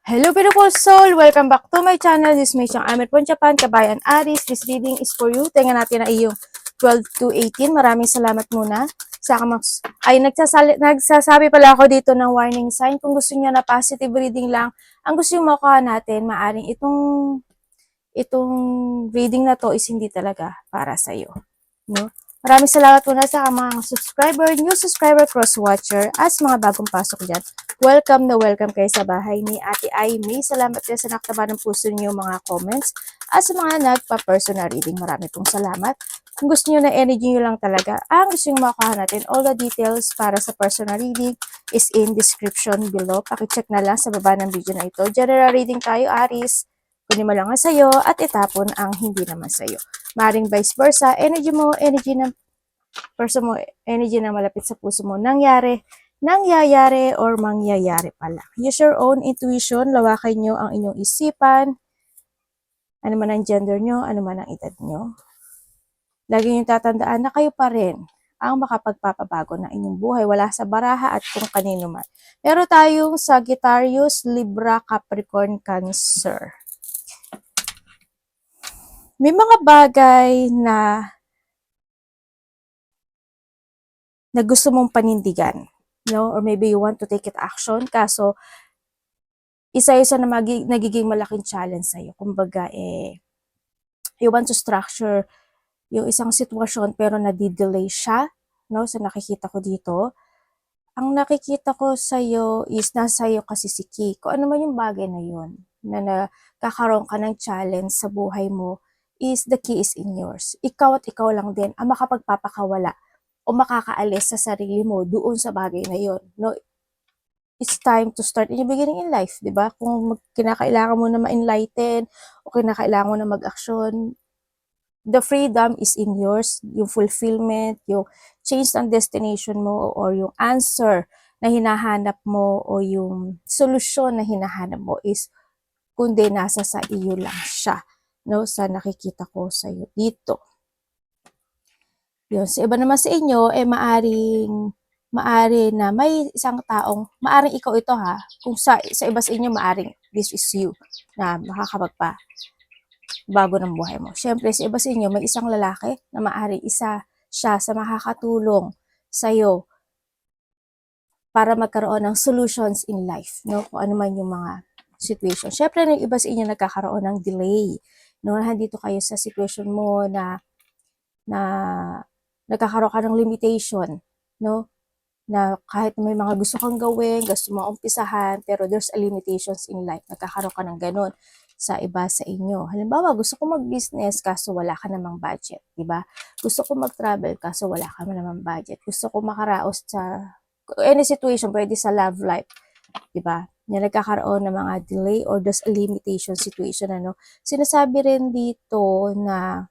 Hello beautiful soul! Welcome back to my channel. This is May Siyang Amir from Japan, Kabayan Aris. This reading is for you. Tingnan natin na iyong 12 to 18. Maraming salamat muna. Nagsasabi pala ako dito ng warning sign. Kung gusto niyo na positive reading lang, ang gusto niyo makuha natin, maaring itong reading na to is hindi talaga para sa iyo. No? Maraming salamat muna sa mga subscriber, new subscriber, cross-watcher, as mga bagong pasok dyan. Welcome na welcome kayo sa bahay ni Ate Aimee. Salamat din sa naktaba ng puso niyo mga comments. At sa mga nagpa-personal reading, marami pong salamat. Kung gusto niyo na energy niyo lang talaga, ang gusto niyo makuha natin, all the details para sa personal reading is in description below. Pakicheck na lang sa baba ng video na ito. General reading tayo, Aris. Kunin mo lang ang sayo at itapon ang hindi naman sayo. Maring vice versa, energy mo, energy ng person mo, energy na malapit sa puso mo, nangyayari or mangyayari pala. Use your own intuition, lawakan nyo ang inyong isipan, ano man ang gender nyo, ano man ang edad nyo. Lagi nyo tatandaan na kayo pa rin ang makapagpapabago ng inyong buhay, wala sa baraha at kung kanino man. Meron tayong Sagittarius, Libra, Capricorn, Cancer. May mga bagay na gusto mong panindigan, no? Or maybe you want to take it action, kaso isa-isa na nagiging malaking challenge sa'yo. Kumbaga, you want to structure yung isang sitwasyon pero nadidelay siya, no? So nakikita ko dito. Ang nakikita ko sa'yo is nasa iyo kasi si Ki. Kung ano man yung bagay na yun, na nakakaroon ka ng challenge sa buhay mo, is the key is in yours. Ikaw at ikaw lang din ang makapagpapakawala o makakaalis sa sarili mo doon sa bagay na yon. No, it's time to start in the beginning in life, di ba? Kung kinakailangan mo na ma-enlighten o kinakailangan mo na mag-action, the freedom is in yours. Yung fulfillment, yung change ng destination mo or yung answer na hinahanap mo o yung solusyon na hinahanap mo is kundi nasa sa iyo lang siya. No, sa nakikita ko sa iyo dito. Yun, sa iba naman sa inyo, maari na may isang taong, maaring ikaw ito ha, kung sa iba sa inyo, maaring this is you, na makakapagpa bago ng buhay mo. Siyempre, sa iba sa inyo, may isang lalaki na maaring isa siya sa makakatulong sa'yo para magkaroon ng solutions in life, no? Kung ano man yung mga situation. Siyempre, yung iba sa inyo nagkakaroon ng delay, no? Nandito kayo sa situation mo na nagkakaroon ka ng limitation, no? Na kahit may mga gusto kang gawin, gusto mo umpisahan, pero there's a limitations in life. Nagkakaroon ka ng ganun sa iba sa inyo. Halimbawa, gusto ko mag-business kaso wala ka namang budget, di ba? Gusto ko mag-travel kaso wala ka namang budget. Gusto ko makaraos sa any situation, pwede sa love life, di ba? Na nagkakaroon ng mga delay or there's a limitation situation, ano? Sinasabi rin dito na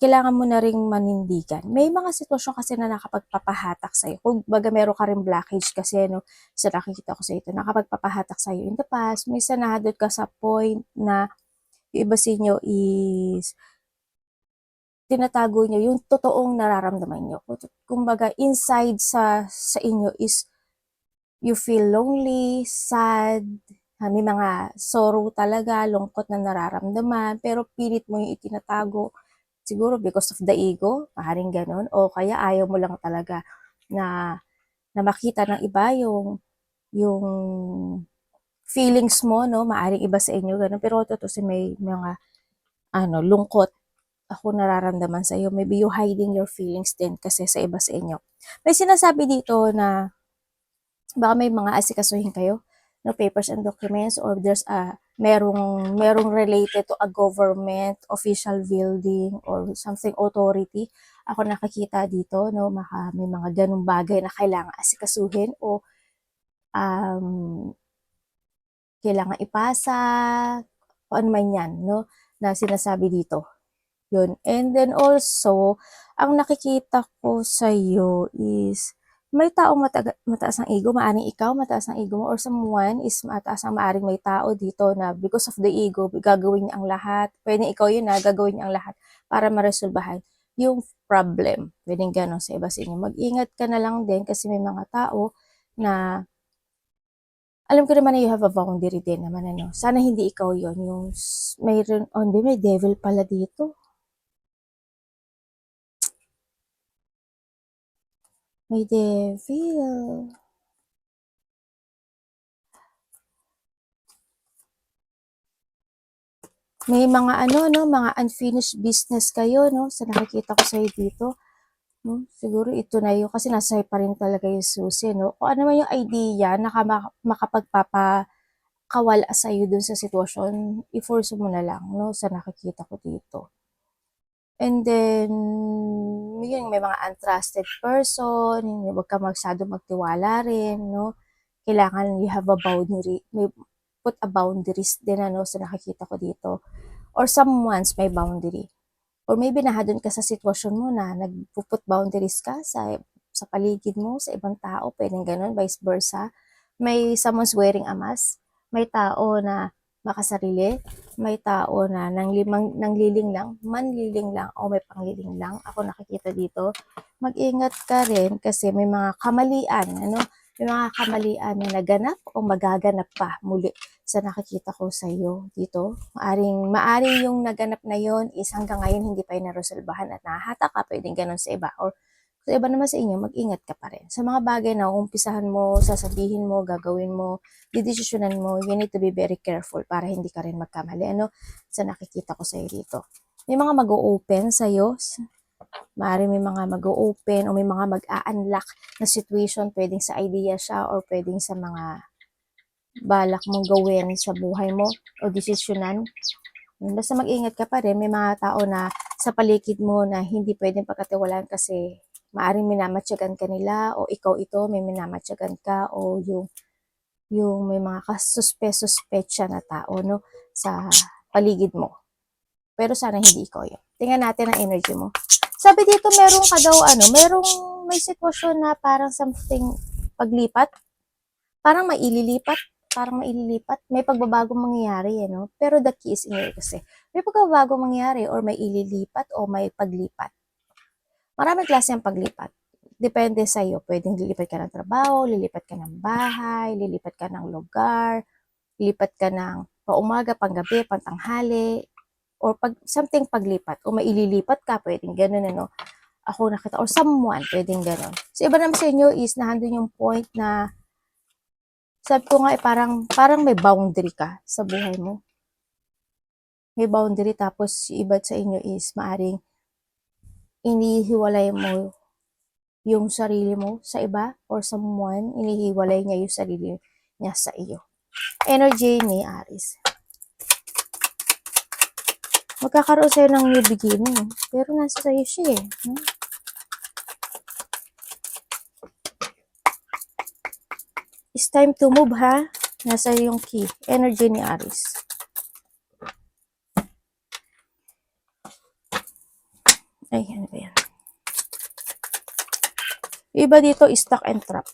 kailangan mo na ring manindigan. May mga sitwasyon kasi na nakapagpapahatak sa'yo. Kung baga meron ka rin blockage kasi, no, sa nakikita ko sa ito, nakapagpapahatak sa'yo in the past, may sanadot ka sa point na yung iba sa inyo is tinatago nyo yung totoong nararamdaman nyo. Kumbaga, inside sa inyo is you feel lonely, sad, may mga sorrow talaga, lungkot na nararamdaman, pero pilit mo yung itinatago. Siguro because of the ego, maaaring ganun, o kaya ayaw mo lang talaga na makita ng iba yung feelings mo, no? Maaaring iba sa inyo ganun, pero totoo may mga lungkot ako nararamdaman sa iyo. Maybe you hiding your feelings din kasi sa iba sa inyo. May sinasabi dito na baka may mga asikasuhin kayo, no, papers and documents, or there's merong related to a government official building or something authority. Ako nakakita dito, no, may mga ganung bagay na kailangan asikasuhin o kailangan ipasa, o ano man yan, no, na sinasabi dito. Yun. And then also, ang nakikita ko sa iyo is may taong mataas ang ego, maaring ikaw mataas ang ego mo, or someone is mataas ang maaring may tao dito na because of the ego, gagawin niya ang lahat. Pwede ikaw yun na gagawin niya ang lahat para maresolbahan yung problem. Pwede gano'n sa iba sa inyo. Mag-ingat ka na lang din kasi may mga tao na Alam ko naman na you have a boundary din naman, ano. Sana hindi ikaw yon yung mayroon, oh, hindi, may devil pala dito. May devil. May mga ano, no, mga unfinished business kayo, no, sa nakikita ko sa'yo dito. No? Siguro ito na yun, kasi nasa pa rin talaga yung susi, no? Kung ano man yung idea na makapagpapakawala sa'yo dun sa sitwasyon, i-force mo na lang, no, sa nakikita ko dito. And then, yun, may mga untrusted person, huwag ka masyado magtiwala rin, no? Kailangan you have a boundary, may put a boundaries din, ano, sa nakikita ko dito. Or someone's may boundary. Or maybe nahadon ka sa sitwasyon mo na nagpuput boundaries ka sa paligid mo, sa ibang tao, pwedeng ganun, vice versa. May someone's wearing a mask, may tao na makasarili, may tao na nangliling lang, manliling lang, o may pangliling lang. Ako nakikita dito. Mag-ingat ka rin kasi may mga kamalian, ano? May mga kamalian na naganap o magaganap pa muli sa nakikita ko sa iyo dito. Maaring yung naganap na yon is hanggang ngayon hindi pa yun naresolbahan at nahahata ka, pwedeng ganun sa iba. Or sa iba naman sa inyo, mag-ingat ka pa rin. Sa mga bagay na umpisahan mo, sasabihin mo, gagawin mo, didesisyonan mo, you need to be very careful para hindi ka rin magkamali. Ano? Sa nakikita ko sa iyo dito. May mga mag-o-open sa iyo. Maaaring may mga mag-o-open o may mga mag-a-unlock na situation. Pwedeng sa idea siya or pwedeng sa mga balak mong gawin sa buhay mo o desisyonan. Basta mag-ingat ka pa rin. May mga tao na sa paligid mo na hindi pwedeng pagkatiwalaan kasi maaring minamatsyagan ka nila o ikaw ito may minamatsyagan ka o yung may mga kasuspe-suspetsya na tao, no, sa paligid mo. Pero sana hindi ikaw yun. Tingnan natin ang energy mo. Sabi dito meron ka daw may sitwasyon na parang something paglipat, parang maililipat, may pagbabagong mangyayari, no? Pero the key is in here kasi. May pagbabagong mangyayari or may ililipat o may paglipat. Maraming klase ang paglipat. Depende sa iyo. Pwedeng lilipat ka ng trabaho, lilipat ka ng bahay, lilipat ka ng lugar, lilipat ka ng paumaga, panggabi, pantanghali, or something paglipat. O maililipat ka, pwedeng ganun, ano? Ako nakita, or someone, pwedeng ganun. So, iba naman sa inyo is nahandun yung point na sabi ko nga, parang may boundary ka sa buhay mo. May boundary, tapos iba sa inyo is maaring inihiwalay mo yung sarili mo sa iba or someone, inihiwalay niya yung sarili niya sa iyo. Energy ni Aries. Magkakaroon sa'yo ng new beginning, pero nasa sa'yo siya eh. It's time to move, ha? Nasa yung key. Energy ni Aries. Ay, ano ba yan? Iba dito, stuck and trap.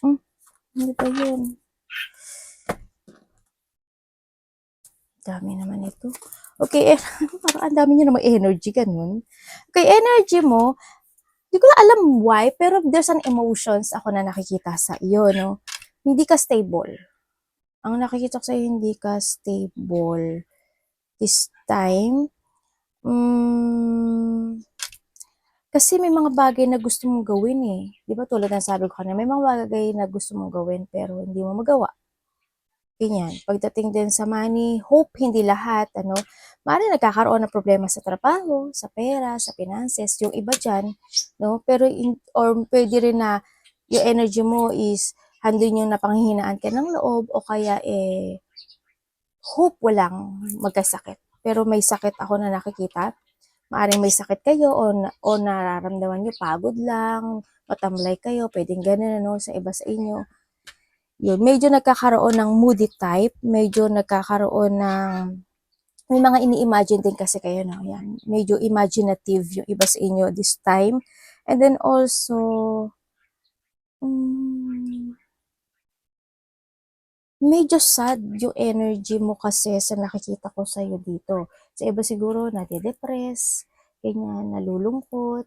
Ano ba yun? Dami naman ito. Okay, parang ang dami nyo namang energy, ganun. Okay, energy mo, hindi ko na alam why, pero there's an emotions ako na nakikita sa iyo, no? Hindi ka stable. Ang nakikita ko sa iyo, hindi ka stable. This time, kasi may mga bagay na gusto mong gawin eh. Di ba tulad ng sabi ko kanina, may mga bagay na gusto mong gawin pero hindi mo magawa. Ganyan. Pagdating din sa money, hope hindi lahat, ano, maaaring nagkakaroon ng problema sa trabaho, sa pera, sa finances, yung iba dyan, no? Pero, or pwede rin na yung energy mo is handun yung napanghihinaan ka ng loob o kaya hope walang magkasakit. Pero may sakit ako na nakikita. Maaring may sakit kayo o nararamdaman nyo, pagod lang, matamlay kayo, pwedeng ganun, ano, sa iba sa inyo. Yun, medyo nagkakaroon ng moody type, medyo nagkakaroon ng, may mga ini-imagine din kasi kayo, no? Yan, medyo imaginative yung iba sa inyo this time. And then also, medyo sad yung energy mo kasi sa nakikita ko sa'yo dito. Sa iba siguro, nade-depress, ganyan, nalulungkot.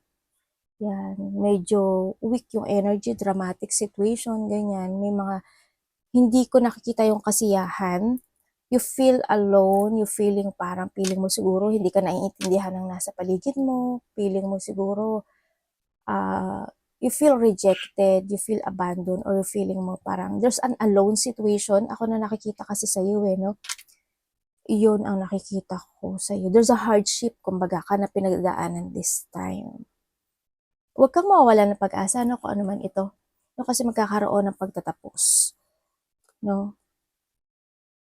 Yan, medyo weak yung energy, dramatic situation, ganyan. May mga hindi ko nakikita yung kasiyahan. You feel alone, you feeling parang feeling mo siguro hindi ka naiintindihan ng nasa paligid mo, feeling mo siguro you feel rejected, you feel abandoned, or you feeling mo parang there's an alone situation. Ako na nakikita kasi sa iyo no? Iyon ang nakikita ko sa iyo. There's a hardship, kumbaga, ka na pinagdaanan this time. Huwag kang mawawala ng pag-asa, no, kung ano man ito. No, kasi magkakaroon ng pagtatapos. No?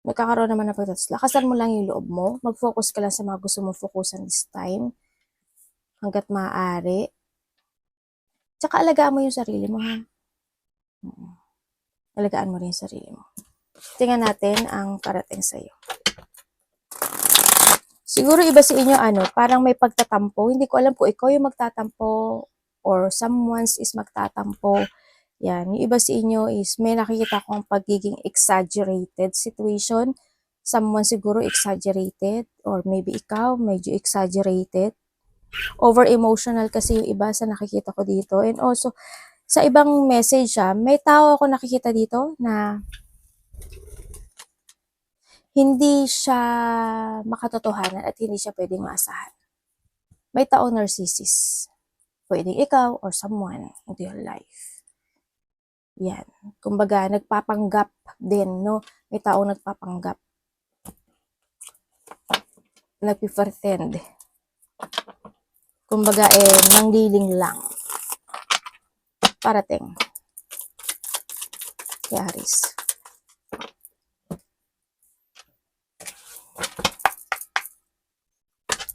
Magkakaroon naman ng pagtatapos. Lakasan mo lang yung loob mo. Mag-focus ka lang sa mga gusto mong focusan this time. Hanggat maaari. Tsaka alagaan mo yung sarili mo, ha? Alagaan mo rin yung sarili mo. Tingnan natin ang parating sa'yo. Siguro iba sa inyo, parang may pagtatampo. Hindi ko alam kung ikaw yung magtatampo or someone's is magtatampo. Yan. Yung iba sa inyo is may nakikita kong pagiging exaggerated situation. Someone siguro exaggerated or maybe ikaw medyo exaggerated. Over-emotional kasi yung iba sa nakikita ko dito. And also, sa ibang message may tao ako nakikita dito na hindi siya makatotohanan at hindi siya pwedeng maasahan. May taong narcissist. Pwedeng ikaw or someone into your life. Yan. Kumbaga, nagpapanggap din, no? May taong nagpapanggap. Nagpipretend. Kumbaga, nangliling lang. Parating. Yaris.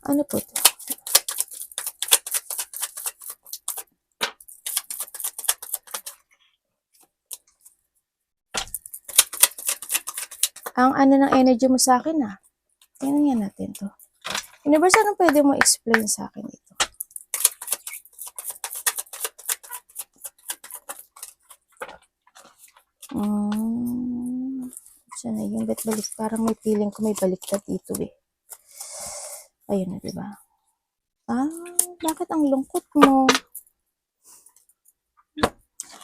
Ano po ito? Ang ano ng energy mo sa akin, tingnan nga natin to. Universe, anong pwede mo explain sa akin ito? Siya na yung balik. Parang may feeling ko may baliktad dito Ayun na, diba? Bakit ang lungkot mo?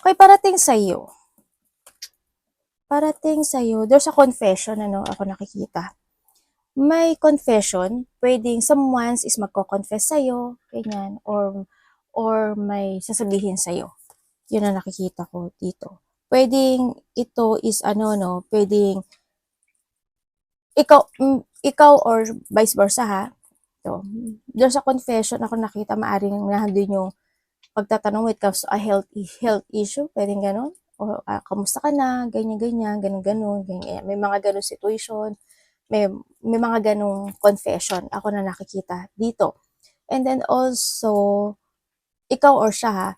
Okay, parating sa'yo. There's a confession, ako nakikita. May confession, pwedeng someone is magko-confess sa'yo, ganyan, or may sasabihin sa'yo. Yun ang nakikita ko dito. Pwedeng ito is pwedeng ikaw or vice versa So, there's a confession ako nakita, maaring nandun yung pagtatanong when it comes to a health issue, pwedeng ganun. O kamusta ka na, ganyan, ganun. May mga ganun situation, may mga ganung confession ako na nakikita dito. And then also, ikaw or siya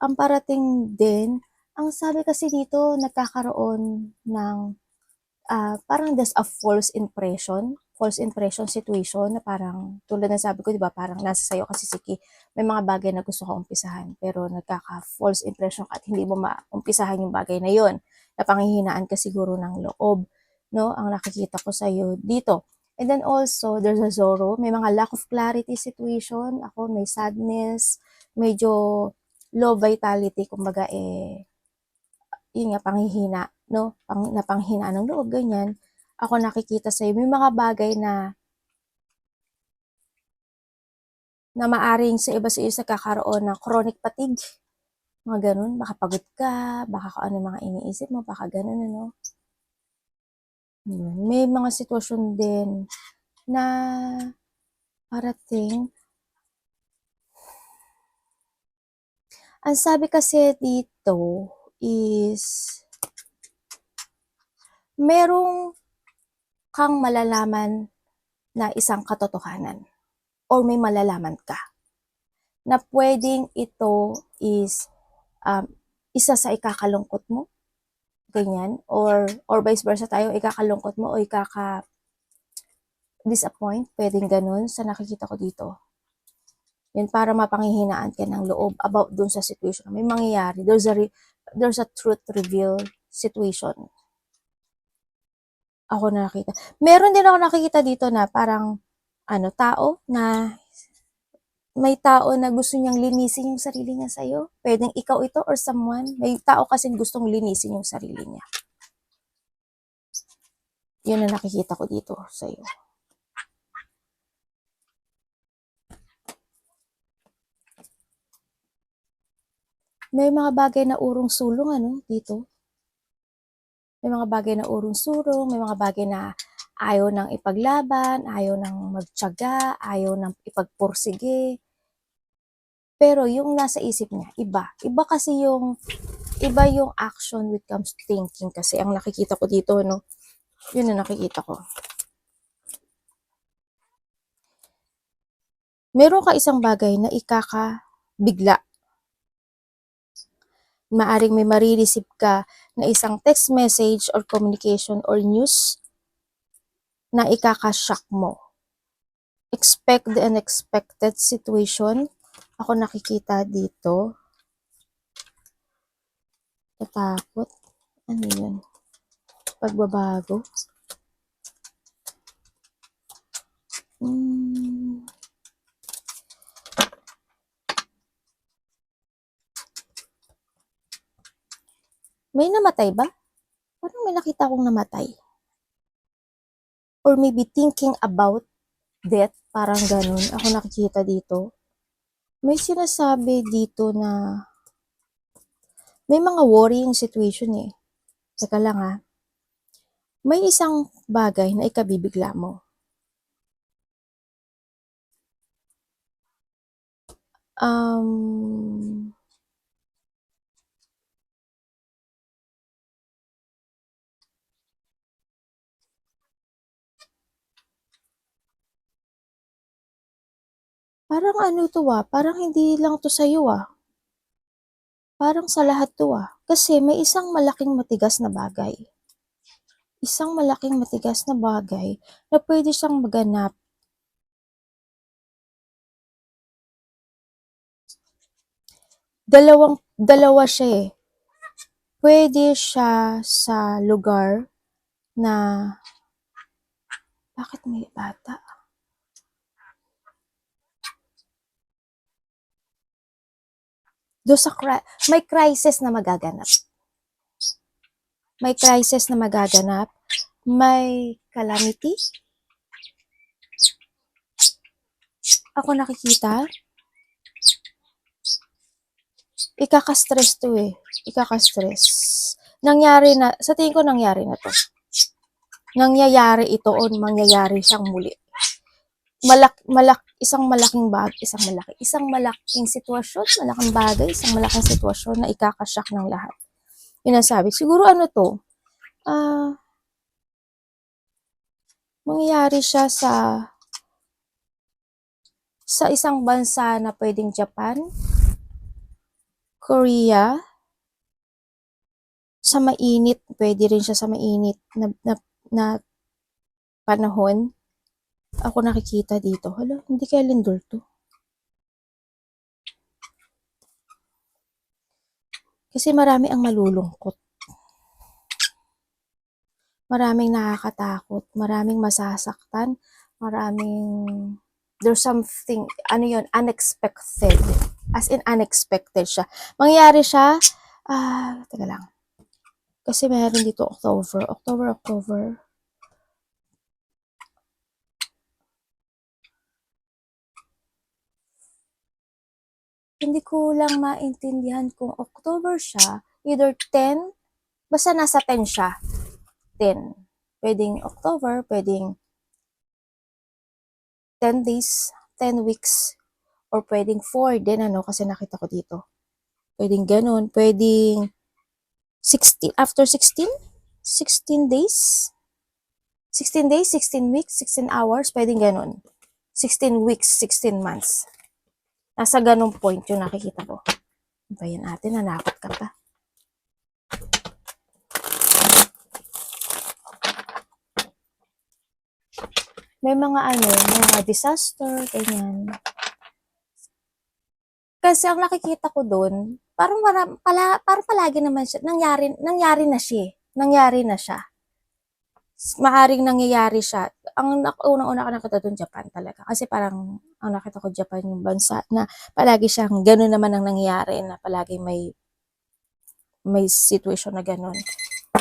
ang parating din, ang sabi kasi dito, nagkakaroon ng parang there's a false impression situation na parang tulad ng sabi ko, 'di ba, parang nasa sayo kasi may mga bagay na gusto ko umpisahan pero nagkaka-false impression at hindi mo maumpisahan yung bagay na yon. Napanghihinaan ka siguro ng loob, no? Ang nakikita ko sa iyo dito. And then also, there's a Zorro, may mga lack of clarity situation, ako may sadness, medyo low vitality, kumbaga yun nga, panghihina, no? Napanghina ng loob, ganyan. Ako nakikita sa'yo, may mga bagay na maaring sa iba sa iyo sa kakaroon ng chronic fatigue. Mga ganun, baka pagod ka, baka kung ano mga iniisip mo, baka ganun, May mga sitwasyon din na parating. Ang sabi kasi dito is merong kang malalaman na isang katotohanan or may malalaman ka na pwedeng ito is isa sa ikakalungkot mo, ganyan, or vice versa tayo, ikakalungkot mo o disappoint, pwedeng ganun sa nakikita ko dito. Yan, para mapanghihinaan ka ng loob about dun sa situation. May mangyayari. There's a truth reveal situation. Ako na nakita. Meron din ako nakikita dito na parang tao na may tao na gusto niyang linisin yung sarili niya sa'yo. Pwedeng ikaw ito or someone. May tao kasing gustong linisin yung sarili niya. Yun ang nakikita ko dito sa'yo. May mga bagay na urong sulong dito. May mga bagay na urong sulong, may mga bagay na ayaw nang ipaglaban, ayaw nang magtiyaga, ayaw nang ipagpursige. Pero yung nasa isip niya, iba. Iba yung action when it comes to thinking kasi ang nakikita ko dito, no? Yun ang nakikita ko. Meron ka isang bagay na ikakabigla. Maaring may marireceive ka na isang text message or communication or news na ikakashock mo. Expect the unexpected situation. Ako nakikita dito. Natakot. Ano yun? Pagbabago. May namatay ba? Parang may nakita akong namatay. Or maybe thinking about death, parang ganun. Ako nakikita dito. May sinasabi dito na may mga worrying situation eh. Teka lang ha. May isang bagay na ikabibigla mo. Parang ano to parang hindi lang to sa'yo Parang sa lahat to Kasi may isang malaking matigas na bagay. Isang malaking matigas na bagay na pwede siyang maganap. Dalawa siya eh. Pwede siya sa lugar na bakit may bata? May crisis na magaganap. May crisis na magaganap. May calamity. Ako nakikita. Ikaka-stress to eh. Ikaka-stress. Nangyari na, sa tingin ko nangyari na to. Nangyayari ito o mangyayari siyang muli. Isang malaking sitwasyon, malaking bagay, isang malaking sitwasyon na ikakashock ng lahat. Yun ang sabi. Siguro ano to, mangyayari siya sa isang bansa na pwedeng Japan, Korea, sa mainit, pwede rin siya sa mainit na panahon. Ako nakikita dito. Hala, hindi kaya lindol to. Kasi marami ang malulungkot. Maraming nakakatakot, maraming masasaktan, there's something, unexpected. As in, unexpected siya. Mangyayari siya, teka lang. Kasi meron dito October. Hindi ko lang maintindihan kung October siya, either 10, basta nasa 10 siya. 10. Pwedeng October, pwedeng 10 days, 10 weeks, or pwedeng 4 din, kasi nakita ko dito. Pwedeng ganun, pwedeng 16, after 16 days, 16 days, 16 weeks, 16 hours, pwedeng ganun. 16 weeks, 16 months. Nasa ganung point yung nakikita ko. Bayan natin, nanakot ka pa. May mga disaster, ganyan. Kasi ang nakikita ko doon, parang palagi naman siya, nangyari na siya. Nangyari na siya. maaring nangyayari siya. Ang unang-una ko nakita doon, Japan talaga. Kasi parang, ang nakita ko Japan yung bansa na palagi siyang gano'n naman ang nangyayari na palagi may situation na gano'n.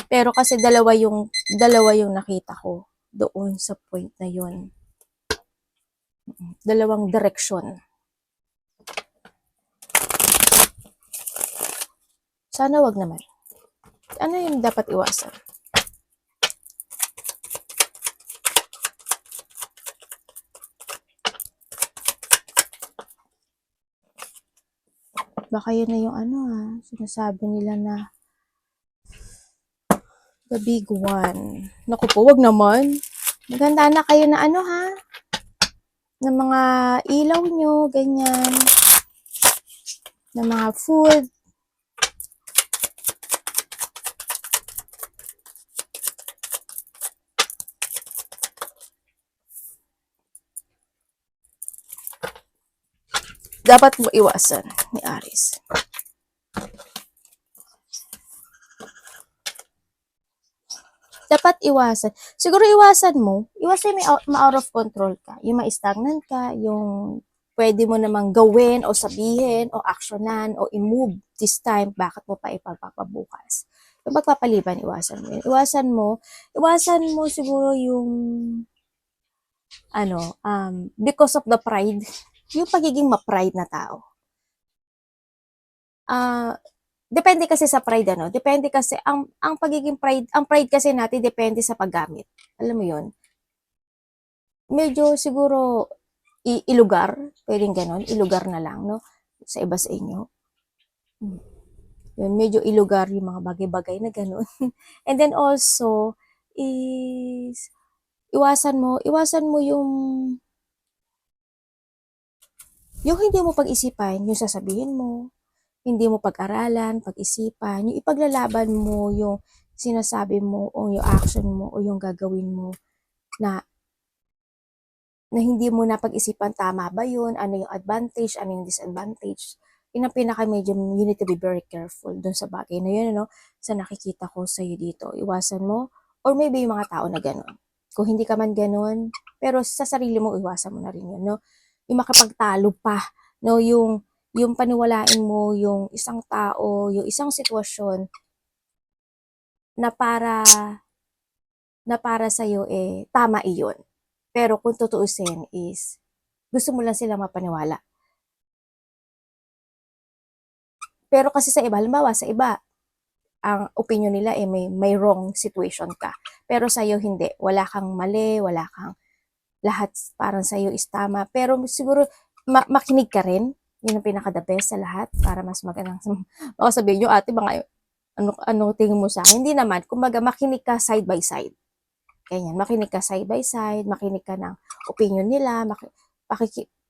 Pero kasi dalawa yung nakita ko doon sa point na yun. Dalawang direksyon. Sana wag naman. Ano yung dapat iwasan? Baka yun na yung sinasabi nila na the big one. Naku po, wag naman. Maganda na kayo na ng mga ilaw nyo, ganyan. Ng mga food. Dapat mo iwasan ni Aris. Dapat iwasan. Siguro iwasan mo ma-out of control ka. Yung ma-stagnant ka, yung pwede mo namang gawin o sabihin o aksyonan o i-move this time, bakit mo pa ipagpapabukas. Yung pagpapaliban, iwasan mo yun. Iwasan mo siguro yung because of the pride, yung pagiging ma-pride na tao. Depende kasi sa pride, depende kasi, ang pagiging pride, ang pride kasi natin depende sa paggamit. Alam mo yun? Medyo siguro, ilugar, pwedeng ganon, ilugar na lang, no? Sa iba sa inyo. Yun, medyo ilugar yung mga bagay-bagay na ganon. And then also, is, iwasan mo yung hindi mo pag-isipan, yung sasabihin mo, hindi mo pag-aralan, pag-isipan, yung ipaglalaban mo yung sinasabi mo o yung action mo o yung gagawin mo na hindi mo na pag-isipan, tama ba yun, ano yung advantage, ano yung disadvantage. Yun ang pinaka medyo, you need to be very careful dun sa bagay na yun, sa nakikita ko sa'yo dito. Iwasan mo, or maybe yung mga tao na gano'n. Kung hindi ka man gano'n, pero sa sarili mo, iwasan mo na rin yun, no? Yung makapagtalo pa, no? Yung paniwalain mo yung isang tao, yung isang sitwasyon na para sa'yo tama iyon. Pero kung tutuusin is, gusto mo lang silang mapaniwala. Pero kasi sa iba, halimbawa sa iba, ang opinion nila may wrong situation ka. Pero sa'yo hindi. Wala kang mali, wala kang lahat parang sa'yo is tama. Pero siguro makinig ka rin. Yun ang pinaka-the best sa lahat para mas magandang baka sabihin nyo, ate, mga ano tingin mo sa akin? Hindi naman. Kumbaga, makinig ka side by side. Ganyan. Makinig ka side by side. Makinig ka ng opinion nila.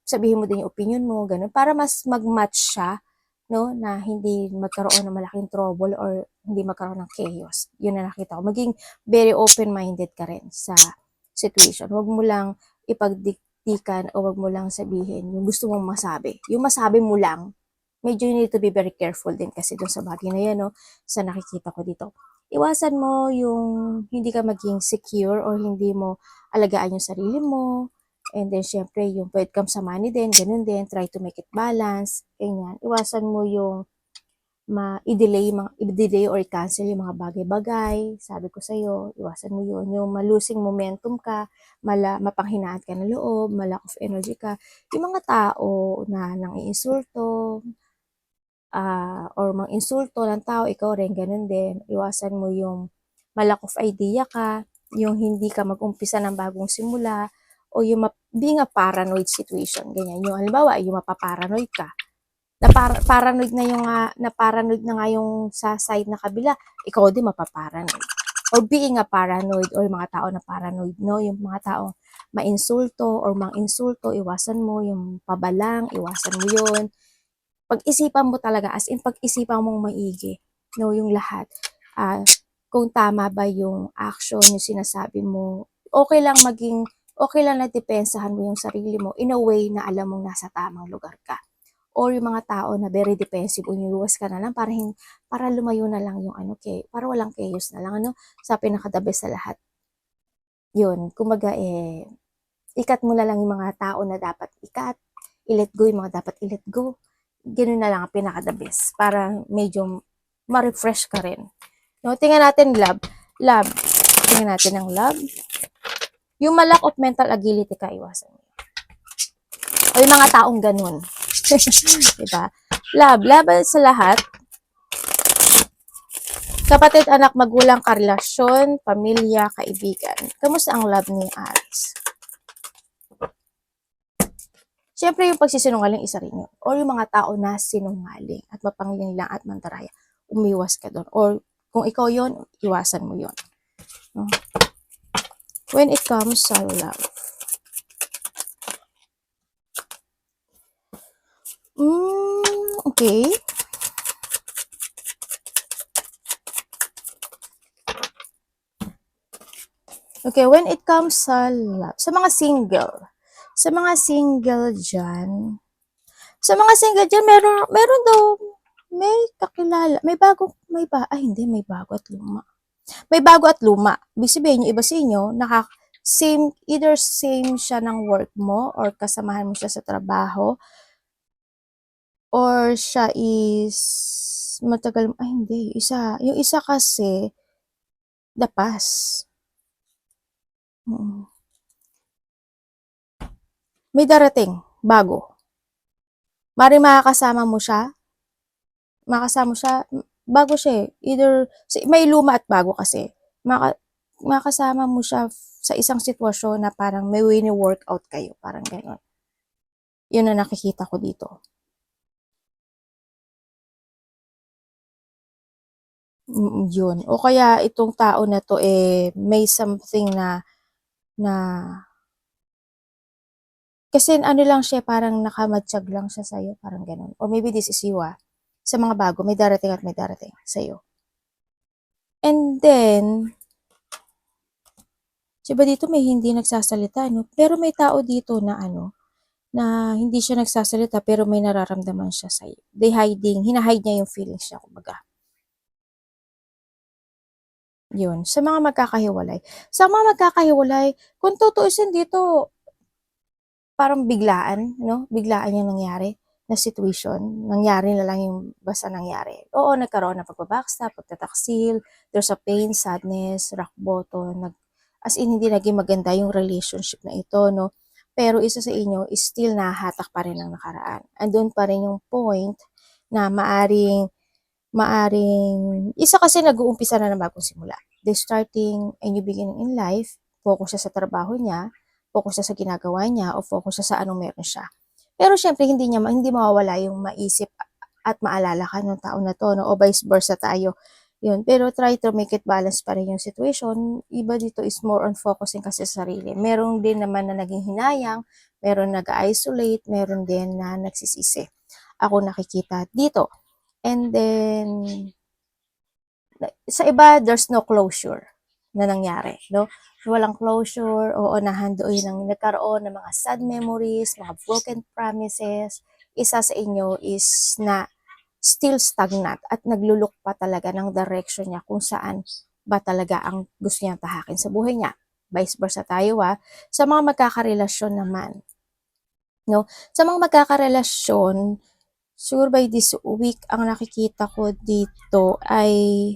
Sabihin mo din yung opinion mo. Ganun. Para mas mag-match siya, no, na hindi magkaroon ng malaking trouble or hindi magkaroon ng chaos. Yun na nakita ko. Maging very open-minded ka rin sa situation. Huwag mo lang ipagdiktikan o huwag mo lang sabihin yung gusto mong masabi. Yung masabi mo lang, medyo you need to be very careful din kasi dun sa bagay na yan, no, sa nakikita ko dito. Iwasan mo yung hindi ka maging secure or hindi mo alagaan yung sarili mo. And then, syempre, yung when it comes sa money din, ganun din, try to make it balance, ganyan. Iwasan mo yung i-delay or i-cancel yung mga bagay-bagay. Sabi ko sa'yo, iwasan mo yun. Yung ma-losing momentum ka, mapanghinaan ka ng loob, ma-lack of energy ka. Yung mga tao na nang-iinsulto, or mang-insulto ng tao, ikaw rin, ganun din. Iwasan mo yung ma-lack of idea ka, yung hindi ka mag-umpisa ng bagong simula, o yung being a paranoid situation, ganyan. Yung halimbawa, yung mapaparanoid ka, paranoid na nga yung sa side na kabila, ikaw din mapaparanoid. Or being a paranoid, or mga tao na paranoid, no? Yung mga tao ma-insulto or mang-insulto, iwasan mo. Yung pabalang, iwasan mo yun. Pag-isipan mo talaga, as in pag-isipan mong maigi, no? Yung lahat. Kung tama ba yung action, yung sinasabi mo, okay lang na depensahan mo yung sarili mo in a way na alam mong nasa tamang lugar ka. Or yung mga tao na very defensive, umiiwas ka na lang para lumayo na lang yung para walang chaos na lang, sa pinaka-the best sa lahat. Yun, kumbaga ikat mo na lang yung mga tao na dapat ikat, i-let go yung mga dapat i-let go. Ganun na lang ang pinaka-the best para medyo ma-refresh ka rin. No, tingnan natin love. Love. Tingnan natin ang love. Yung lack of mental agility ka, iwasan mo. O yung mga taong ganun. Diba? Love. Laban sa lahat. Kapatid, anak, magulang, karelasyon, pamilya, kaibigan. Kamusta ang love ni Aris? Siyempre, yung pagsisinungaling, isa rin yun. Or yung mga tao na sinungaling at mapangling lang at mantaraya. Umiwas ka doon. Or kung ikaw yon, iwasan mo yon. No? When it comes sa love. Okay. Okay, when it comes sa love, sa mga single dyan, meron daw, may kakilala, may bago at luma. May bago at luma. Ibig sabihin, yung iba sa inyo, either same siya ng work mo, or kasamahan mo siya sa trabaho, or siya is matagal, hindi, yung isa kasi, dapas. May darating, bago. Maring makakasama siya, bago siya eh. Either, may luma at bago kasi. Makasama mo siya sa isang sitwasyon na parang may wini-workout kayo, parang gano'n. Yun na nakikita ko dito. Yun. O kaya itong tao na to may something na kasi ano lang siya, parang nakamatsyag lang siya sa'yo, parang gano'n. Or maybe this is you sa mga bago, may darating at may darating sa'yo. And then, diba dito may hindi nagsasalita, no? Pero may tao dito na na hindi siya nagsasalita pero may nararamdaman siya sa'yo. Hinahide niya yung feelings niya, kumbaga. Yun, sa mga magkakahiwalay. Sa mga magkakahiwalay, kung tutuusin dito, parang biglaan, no? Biglaan yung nangyari na situation. Nangyari na lang yung basta nangyari. Oo, nagkaroon ng pagbabackstab, pagtataksil, there's a pain, sadness, rock bottom, as in hindi naging maganda yung relationship na ito, no? Pero isa sa inyo is still nahatak pa rin ang nakaraan. Andun pa rin yung point na isa kasi nag-uumpisa na ng bagong simula. They're starting a new beginning in life, focus siya sa trabaho niya, focus siya sa ginagawa niya, o focus siya sa anong meron siya. Pero syempre, hindi mawawala yung maisip at maalala ka ng tao na to, no? O vice versa tayo. Yun. Pero try to make it balance pa rin yung situation. Iba dito is more on focusing kasi sa sarili. Meron din naman na naging hinayang, meron nag-isolate, meron din na nagsisisi. Ako nakikita dito. And then, sa iba, there's no closure na nangyari, no? Walang closure, oo, nahandoy nang nagkaroon ng mga sad memories, mga broken promises. Isa sa inyo is na still stagnant at naglulok pa talaga ng direction niya kung saan ba talaga ang gusto niyang tahakin sa buhay niya. Vice versa tayo sa mga magkakarelasyon naman, no? Sa mga magkakarelasyon, siguro by this week, ang nakikita ko dito ay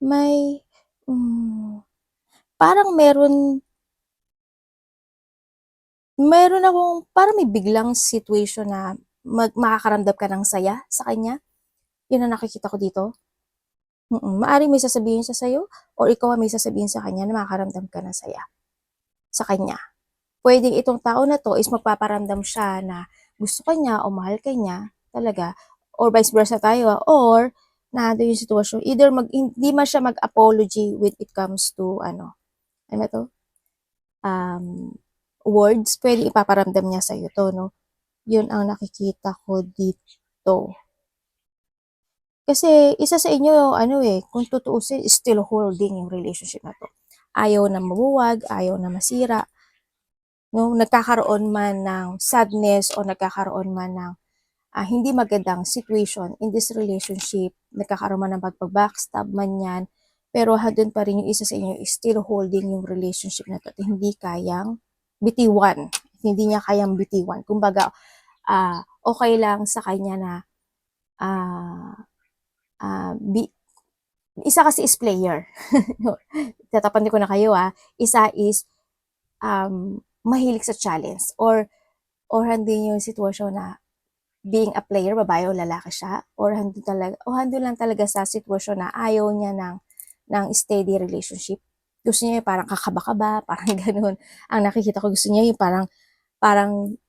may parang meron akong parang may biglang situation na makakaramdam ka ng saya sa kanya. Yun ang nakikita ko dito. Maaring may sasabihin siya sa'yo or ikaw may sasabihin sa kanya na makakaramdam ka ng saya sa kanya. Pwedeng itong tao na to is magpaparamdam siya na gusto ka niya o mahal ka niya talaga, or vice versa tayo, or na yung sitwasyon, either hindi man siya mag-apology when it comes to ano to, words, pwede ipaparamdam niya sa'yo to, no? Yun ang nakikita ko dito. Kasi isa sa inyo, kung tutuusin, still holding yung relationship na to. Ayaw na mabuwag, ayaw na masira. No, nagkakaroon man ng sadness o nagkakaroon man ng hindi magandang situation in this relationship, nagkakaroon man ng pagbabackstab man yan, pero handun pa rin yung isa sa inyo is still holding yung relationship na to at hindi kayang bitiwan. Hindi niya kayang bitiwan. Kumbaga, okay lang sa kanya na ah, isa kasi is player. Tatapan ko na kayo Isa is mahilig sa challenge or hindi yung sitwasyon na being a player, babae o lalaki siya, or handun lang talaga sa sitwasyon na ayaw niya ng steady relationship. Gusto niya yung parang kakaba-kaba, parang ganun. Ang nakikita ko, gusto niya yung parang,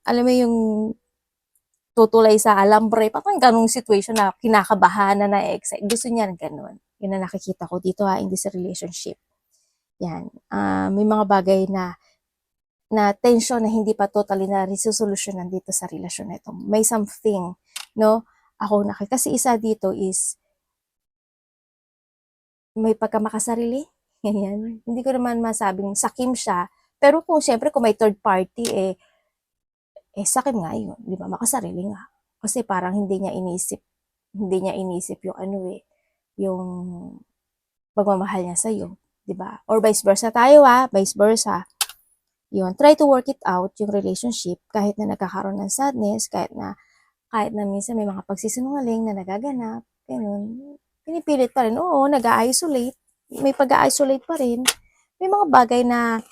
alam mo yung tutulay sa alambre, parang ganung situation na kinakabahan na na-excite. Gusto niya ng ganun. Yun ang nakikita ko dito in this relationship. Yan. May mga bagay na tension na hindi pa totally na resolusyonan dito sa relasyon na ito. May something, no? Kasi isa dito is may pagkamakasarili. Ganyan. Hindi ko naman masabing sakim siya. Pero syempre, kung may third party, sakim nga yun. Di ba? Makasarili nga. Kasi parang hindi niya inisip yung yung pagmamahal niya sa'yo. Di ba? Or vice versa tayo vice versa. Yun, try to work it out, yung relationship, kahit na nagkakaroon ng sadness, kahit na minsan may mga pagsisinungaling na nagaganap, ganun. Pinipilit pa rin, oo, nag-isolate, may pag-isolate pa rin. May mga bagay na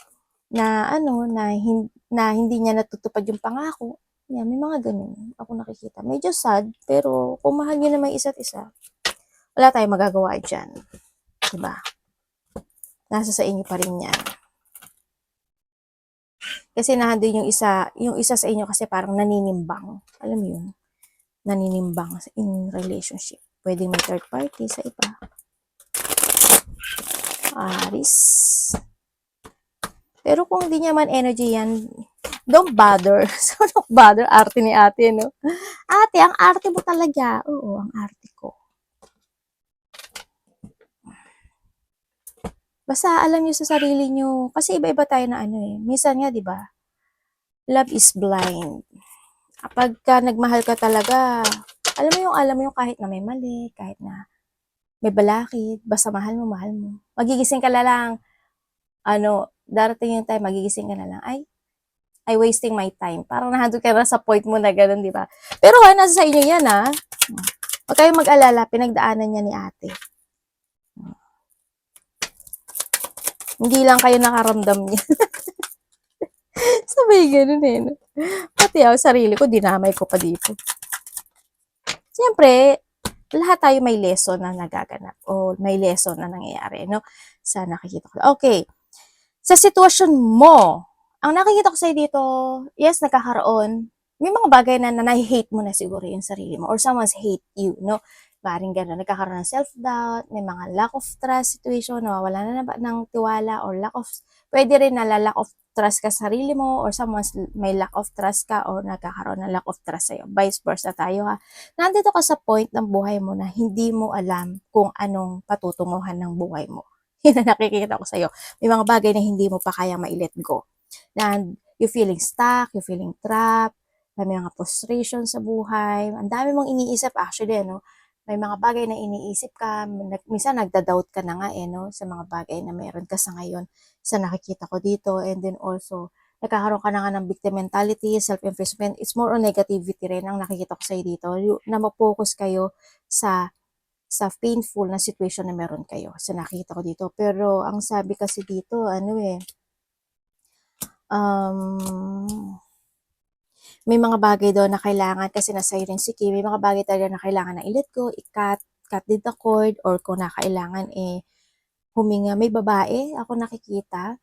hindi niya natutupad yung pangako. Yan, may mga ganun. Ako nakikita. Medyo sad, pero kung mahal niyo naman isa't isa, wala tayong magagawa dyan. Diba? Nasa sa inyo pa rin yan. Kasi nandun yung isa sa inyo kasi parang naninimbang. Alam mo yun? Naninimbang in relationship. Pwede may third party sa iba. Aris. Pero kung hindi niya man energy yan, don't bother. So, don't bother. Arte ni ate, no? Ate, ang arte mo talaga. Oo, ang arte ko. Basta alam niyo sa sarili niyo, kasi iba-iba tayo na minsan nga, di ba? Love is blind. Kapag nagmahal ka talaga, alam mo yung kahit na may mali, kahit na may balakid, basta mahal mo, mahal mo. Magigising ka na lang, darating yung time, magigising ka na lang, ay wasting my time. Parang nahando ka na sa point mo na gano'n, di ba? Pero nasa sa inyo yan, Huwag kayong mag-alala, pinagdaanan niya ni ate. Hindi lang kayo nakaramdam niya. Sabay gano'n no? Pati sarili ko, dinamay ko pa dito. Siyempre, lahat tayo may lesson na nagaganap o may lesson na nangyayari, no? Sa nakikita ko. Okay. Sa sitwasyon mo, ang nakikita ko sa'yo dito, yes, nagkakaroon, may mga bagay na na-hate mo na siguro yung sarili mo or someone's hate you, no? Maring gano'n, nagkakaroon ng self-doubt, may mga lack of trust situation, nawawala na ng tiwala or pwede rin na lack of trust ka sa sarili mo or may lack of trust ka or nagkakaroon ng lack of trust sa'yo. Vice versa tayo Nandito ka sa point ng buhay mo na hindi mo alam kung anong patutunguhan ng buhay mo. Yun ang nakikita ko sa'yo. May mga bagay na hindi mo pa kaya ma-let go. Na you feeling stuck, you feeling trapped, may mga frustration sa buhay, ang dami mong iniisip actually, may mga bagay na iniisip ka, minsan nagda-doubt ka na nga no, sa mga bagay na meron ka sa ngayon, sa nakikita ko dito, and then also, nagkakaroon ka na nga ng victim mentality, self-improvement, it's more on negativity rin ang nakikita ko sa'yo dito, na mag-focus kayo sa painful na situation na meron kayo, sa nakikita ko dito. Pero, ang sabi kasi dito, may mga bagay daw na kailangan, kasi nasa rin si Kim, may mga bagay talaga na kailangan na i-let go, cut the cord, or kung na kailangan huminga. May babae, ako nakikita,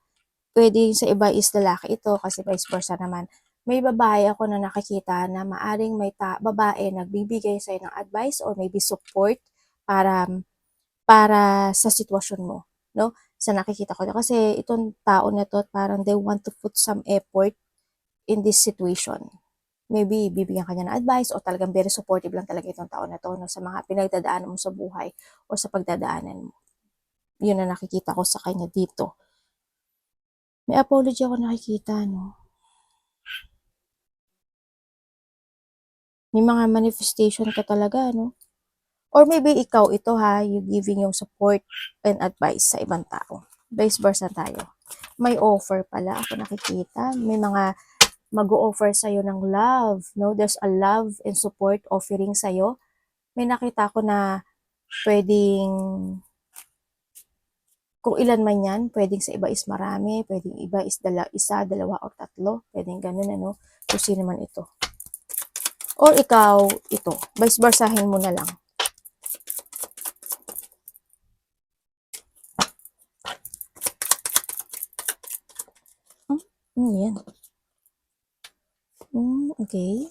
pwede sa iba is lalaki ito, kasi vice versa naman. May babae ako na nakikita na maaring may babae nagbibigay sa'yo ng advice or maybe support para sa sitwasyon mo, no? Sa nakikita ko. Kasi itong tao na to, parang they want to put some effort in this situation. Maybe bibigyan ka niya ng advice o talagang very supportive lang talaga itong tao na to, no, sa mga pinagdadaanan mo sa buhay o sa pagdadaanan mo. Yun na nakikita ko sa kanya dito. May apology ako nakikita, no? May mga manifestation ka talaga, no? Or maybe ikaw ito ha, you giving yung support and advice sa ibang tao. Vice versa tayo. May offer pala ako nakikita. May mga mag-o-offer sa'yo ng love, no? There's a love and support offering sa'yo. May nakita ko na pwedeng, kung ilan man yan, pwedeng sa iba is marami, pwedeng iba is isa, dalawa, o tatlo. Pwedeng ganun, ano? Kung sino man ito. Or ikaw, ito. Vice versahin mo na lang. Yan. Okay.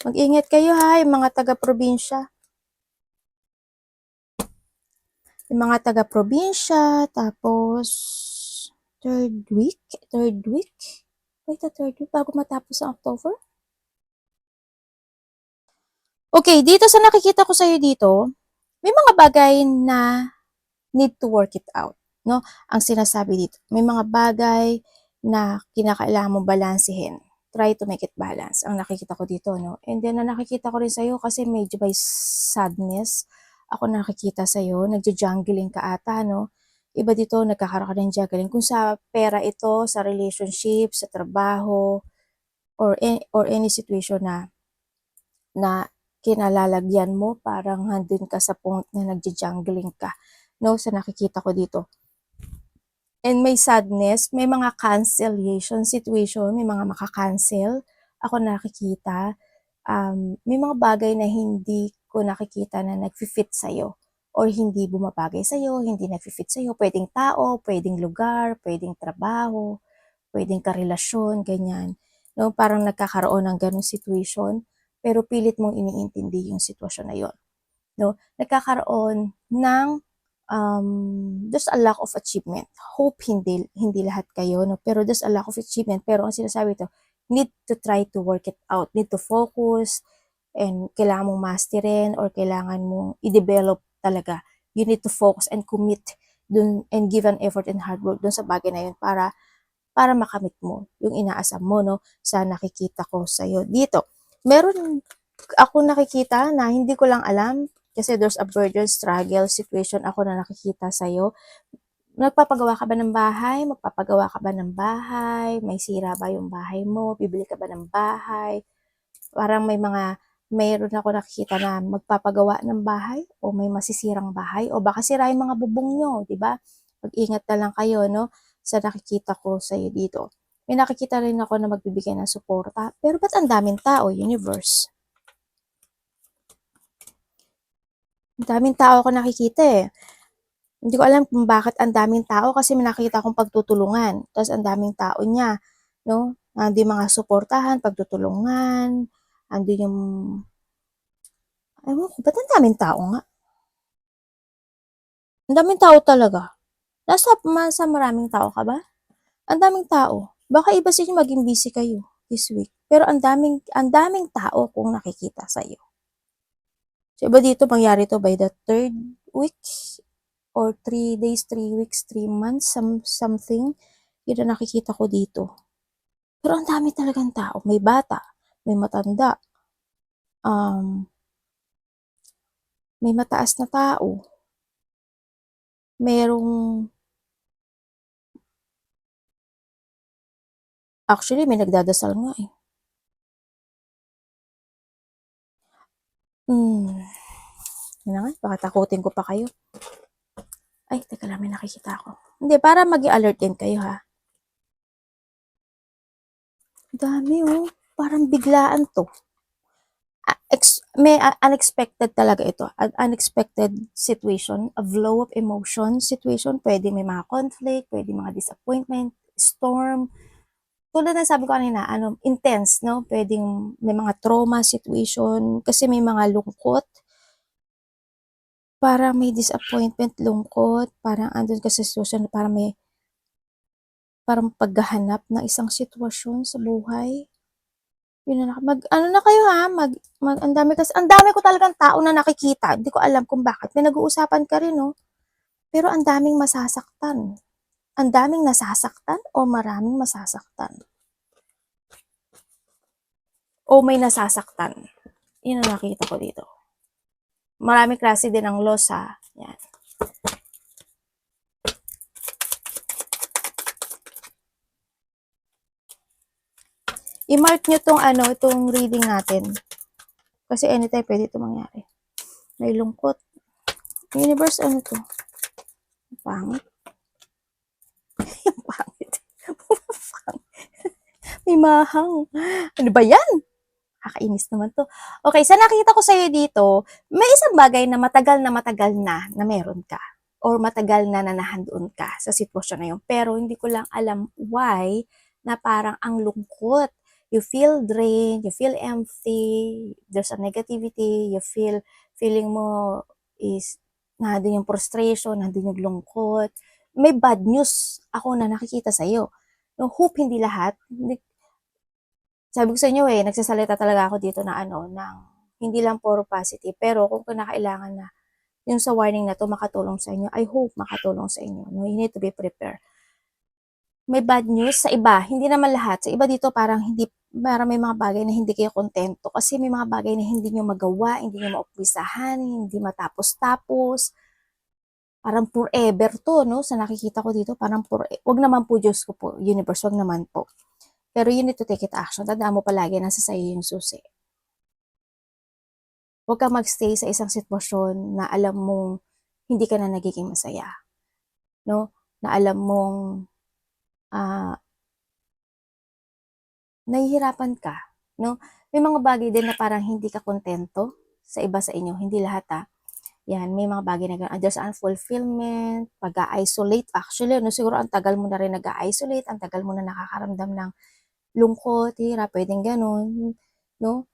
Mag-ingat kayo ha, yung mga taga-probinsya. Yung mga taga-probinsya, tapos third week? Wait, third week bago matapos ang October? Okay, dito sa nakikita ko sa'yo dito, may mga bagay na need to work it out, no? Ang sinasabi dito, may mga bagay na kinakailangan mo balansehin. Try to make it balance. Ang nakikita ko dito, no? And then, ang nakikita ko rin sa'yo kasi medyo by sadness, ako nakikita sa'yo, nagja-jungling ka ata, no? Iba dito, nagkakaroon ka ng juggling. Kung sa pera ito, sa relationship, sa trabaho, or any situation na kinalalagyan mo, parang handun ka sa point na nagja-jungling ka, no? Sa nakikita ko dito. And may sadness, may mga cancellation situation, may mga maka-cancel. Ako nakikita, may mga bagay na hindi ko nakikita na nag-fit sa'yo or hindi bumabagay sa'yo, hindi nag-fit sa'yo. Pwedeng tao, pwedeng lugar, pwedeng trabaho, pwedeng karelasyon, ganyan. No, parang nagkakaroon ng ganung situation, pero pilit mong iniintindi yung sitwasyon na yon. No, nagkakaroon ng there's a lack of achievement. Hope hindi lahat kayo, no? Pero there's a lack of achievement. Pero ang sinasabi ito, need to try to work it out. Need to focus and kailangan mong masterin or kailangan mong i-develop talaga. You need to focus and commit dun and give an effort and hard work dun sa bagay na yun para makamit mo yung inaasam mo, no? Sa nakikita ko sa'yo dito. Meron ako nakikita na hindi ko lang alam kasi there's a burden, struggle, situation ako na nakikita sa'yo. Nagpapagawa ka ba ng bahay? Magpapagawa ka ba ng bahay? May sira ba yung bahay mo? Bibili ka ba ng bahay? Parang mayroon ako nakikita na magpapagawa ng bahay o may masisirang bahay o baka sira yung mga bubong nyo, di ba? Mag-ingat na lang kayo, no? Sa nakikita ko sa'yo dito. May nakikita rin ako na magbibigay ng suporta. Pero ba't ang daming tao, universe? Ang daming tao ako nakikita eh. Hindi ko alam kung bakit ang daming tao kasi may nakita akong pagtutulungan. Tapos ang daming tao niya, no? Andi mga suportahan, pagtutulungan, andi yung, ewan ko, ba't ang daming tao nga? Ang daming tao talaga. Sa maraming tao ka ba? Ang daming tao. Baka iba sa inyo maging busy kayo this week. Pero ang daming tao kung nakikita sa iyo. So iba dito mangyari to by the third week or 3 days, 3 weeks, 3 months, something. Yun ang nakikita ko dito. Pero ang dami talagang tao. May bata, may matanda, may mataas na tao, merong, actually may nagdadasal nga eh. Yun na nga, baka takutin ko pa kayo. Ay, teka lang, may nakikita ako. Hindi, para mag-alert din kayo ha. Dami oh, parang biglaan to. May unexpected talaga ito. An unexpected situation, a flow of emotion situation. Pwede may mga conflict, pwede mga disappointment, storm. Tulad ng sabi ko kanina, intense, no? Pwedeng may mga trauma situation, kasi may mga lungkot. Parang may disappointment, lungkot, parang andun ka sa sitwasyon na parang paghahanap ng isang sitwasyon sa buhay. Yun na, ano na kayo ha, ang dami ko talagang tao na nakikita. Hindi ko alam kung bakit. May nag-uusapan ka rin, no? Pero ang daming masasaktan. Ang daming nasasaktan o maraming masasaktan? O may nasasaktan? Yun ang nakita ko dito. Maraming klase din ang loss ha. Yan. I-mark nyo itong reading natin. Kasi anytime pwede ito mangyari. May lungkot. Universe, ano to? Pangit. Pangit. May mahang. Ano ba yan? Kakainis naman to. Okay, sa nakita ko sa'yo dito, may isang bagay na matagal na meron ka. Or matagal na nandoon ka sa sitwasyon na yun. Pero hindi ko lang alam why na parang ang lungkot. You feel drained, you feel empty, there's a negativity, you feel, feeling mo is, nandun yung frustration, nandun yung lungkot. May bad news ako na nakikita sa'yo. No, hope hindi lahat. Sabi ko sa inyo nagsasalita talaga ako dito na ng hindi lang puro positive. Pero kung kinakailangan na yung sa warning na to makatulong sa inyo, I hope makatulong sa inyo. No, you need to be prepared. May bad news sa iba, hindi naman lahat. Sa iba dito parang may mga bagay na hindi kayo kontento kasi may mga bagay na hindi nyo magawa, hindi nyo maumpisahan, hindi matapos-tapos. Parang forever to, no? Sa nakikita ko dito, parang wag naman po, Diyos ko po, universe, wag naman po. Pero you need to take it action. Tandaan mo palagi, nasa sa'yo yung susi. Huwag kang magstay sa isang sitwasyon na alam mong hindi ka na nagiging masaya. No? Na alam mong nahihirapan ka. No? May mga bagay din na parang hindi ka kontento sa iba sa inyo. Hindi lahat Yan, may mga bagay na gano'n. There's unfulfillment, pag-isolate. Actually, siguro ang tagal mo na rin nag-isolate, ang tagal mo na nakakaramdam ng lungkot, hirap, pwedeng gano'n. No?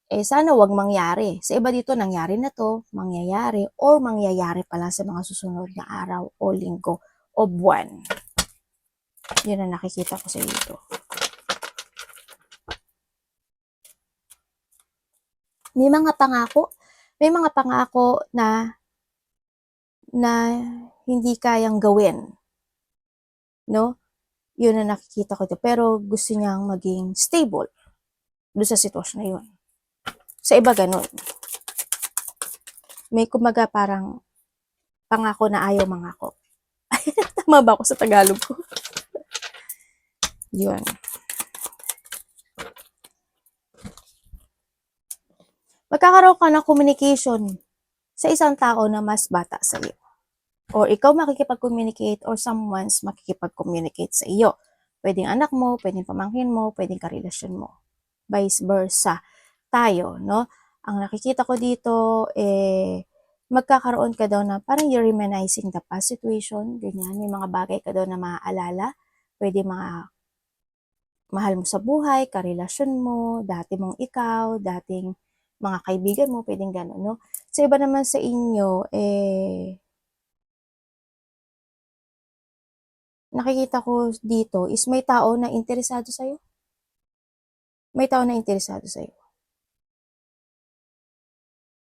Sana wag mangyari. Sa iba dito, nangyari na to, mangyayari, or mangyayari pala sa mga susunod na araw, o linggo, o buwan. Yun ang nakikita ko sa dito. May mga pangako na hindi kayang gawin. No? Yun ang nakikita ko dito. Pero gusto niyang maging stable doon sa sitwasyon na yun. Sa iba ganun. May kumaga parang pangako na ayaw mangako. Tama ba ako sa Tagalog ko? Yun. Magkakaroon ka ng communication sa isang tao na mas bata sa iyo. Or ikaw makikipag-communicate or someone's makikipag-communicate sa iyo. Pwedeng anak mo, pwedeng pamangkin mo, pwedeng karelasyon mo. Vice versa tayo, no? Ang nakikita ko dito, magkakaroon ka daw na parang you're reminiscing the past situation, ganyan. May mga bagay ka daw na maaalala. Pwede mga mahal mo sa buhay, karelasyon mo, dati mong ikaw, dating mga kaibigan mo, pwedeng gano'n, no? Sa iba naman sa inyo, nakikita ko dito is may tao na interesado sa'yo. May tao na interesado sa'yo.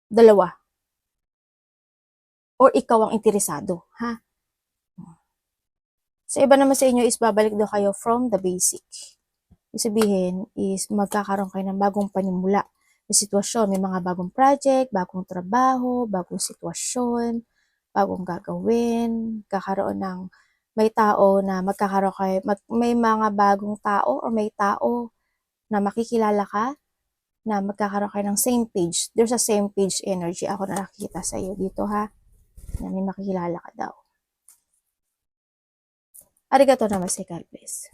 Dalawa. Or ikaw ang interesado, ha? Sa iba naman sa inyo is babalik daw kayo from the basic. Ibig sabihin is magkakaroon kayo ng bagong panimula na sitwasyon. May mga bagong project, bagong trabaho, bagong sitwasyon, bagong gagawin, kakaroon ng may tao na magkakaroon kayo, may mga bagong tao or may tao na makikilala ka na magkakaroon kayo ng same page. There's a same page energy ako na nakikita sa iyo dito ha. Na may makikilala ka daw. Arigato namaste, God bless.